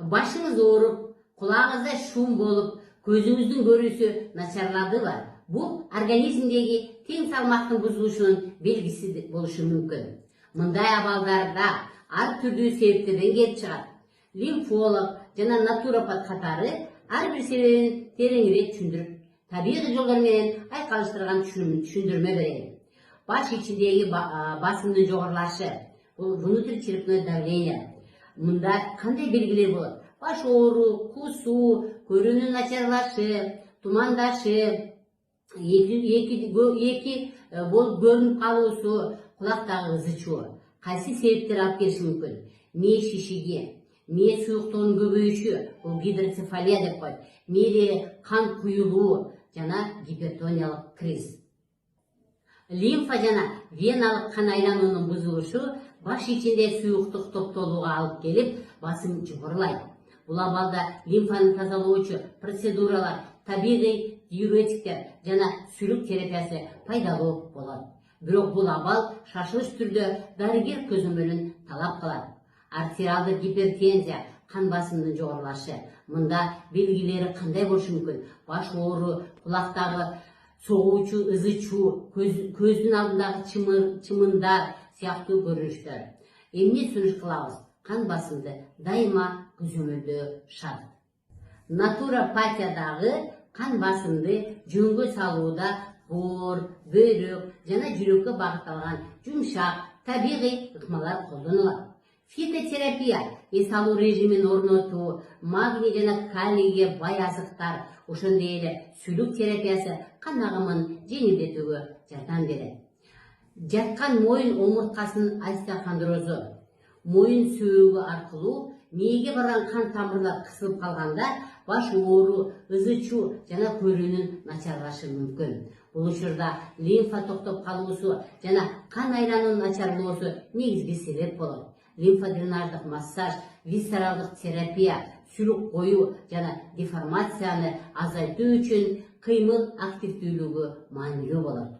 Başınız ооруп, кулагыңызда шум болуп, көзүңүздүн көрүүсү начарладыбы? Бул организмдеги тең салмактын бузулушунун белгиси болушу мүмкүн. Мындай абалдарда ар түрдүү себептерден келип чыгат. Лимфолог жана натуропат катары ар бир себебин тереңирээк түшүндүрүп, табигый жолдор менен айкалыштырган түшүндүрмө берели. Баш ичиндеги басымдын жогорулашы, бул внутричерепное давление. Мында кандай белгилер болот? Баш оору, кусуу, көрүүнүн начарлашы, тумандашы, эки болуп көрүнүп калуусу, кулактагы ызычуу. Кайсы себептер алып келиши мүмкүн? Мээ шишиги, мээ суюктугунун көбөйүшү, бул гидроцефалия деп коет. Мээде кан куюлуу жана гипертониялык криз. Лимфа жана веналык кан айлануунун бузулушу баш ичинде суюктук топтолууга алып келип, басым жогорулайт. Бул абалда лимфаны тазалоочу процедуралар, табигый диуретиктер жана сүлүк терапиясы пайдалуу болот. Бирок бул абал шашылыш түрдө дарыгер көзөмөлүн талап кылат. Артериалдык гипертензия, кан басымынын жогорулашы. Мында белгилери кандай болушу мүмкүн? Баш оору, кулактагы согуучу, ызычуу, көздүн алдындагы чымындар сыяктуу көрүнүштөр. Эмне сунуш кылабыз? Кан басымды дайыма көзөмөлдөө шарт. Натуропатиядагы кан басымды жөнгө салууда боор, бөйрөк жана жүрөккө багытталган жумшак, табигый ыкмалар колдонулат. Фитотерапия, эс алуу режимин орнотуу, магний жана калийге бай азыктар, ошондой эле сүлүк терапиясы кан агымын жеңилдетүүгө жардам берет. Жаткан моюн омурткасынын остеохондрозу, моюн сөөгү аркылуу мээге барган кан тамырлар кысылып калганда баш оору, ызычуу жана көрүүнүн начарлашы мүмкүн. Бул учурда лимфа токтоп калуусу жана кан айлануунун начарлоосу негизги себеп болот. Лимфодренаждык массаж, висцералдык терапия, сүлүк коюу жана деформацияны азайтуу үчүн кыймыл активдүүлүгү маанилүү болот.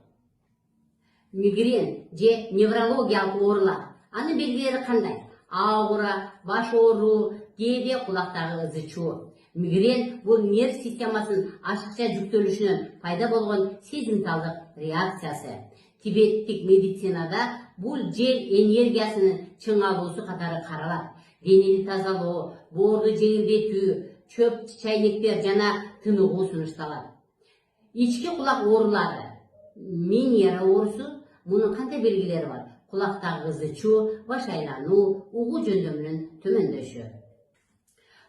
Мигрен же неврологиялык оорулар. Анын белгилери кандай? Аагура, баш оору, кээде кулактагы ызычуу. Мигрен бул нерв системасынын ашыкча жүктөлүшүнөн пайда болгон сезимталдык реакциясы. Тибеттик медицинада бул жел энергиясынын чыңалуусу катары каралат. Денени тазалоо, боорду жеңилдетүү, чөп чайнектер жана тыныгуу сунушталат. Ички кулак оорулары, Меньера оорусу, мунун кандай белгилери бар? Кулактагы ызычуу, баш айлануу, угуу жөндөмүнүн төмөндөшү.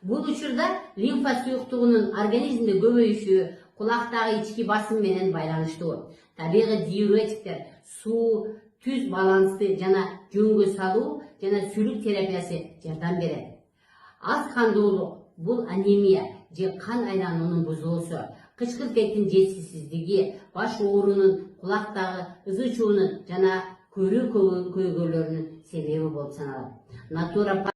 Бул учурда лимфа суюктугунун организмде көбөйүшү кулактагы ички басым менен байланыштуу. Табигый диуретиктер, суу, түз балансты жана жөнгө салуу жана сүлүк терапиясы жардам берет. Аз кандуулук, бул анемия же кан айлануунун бузулуусу, кычкыртектин жетишсиздиги, баш оорунун, кулактагы ызычуунун жана көрүү көйгөйлөрүнүн себеби болуп саналат.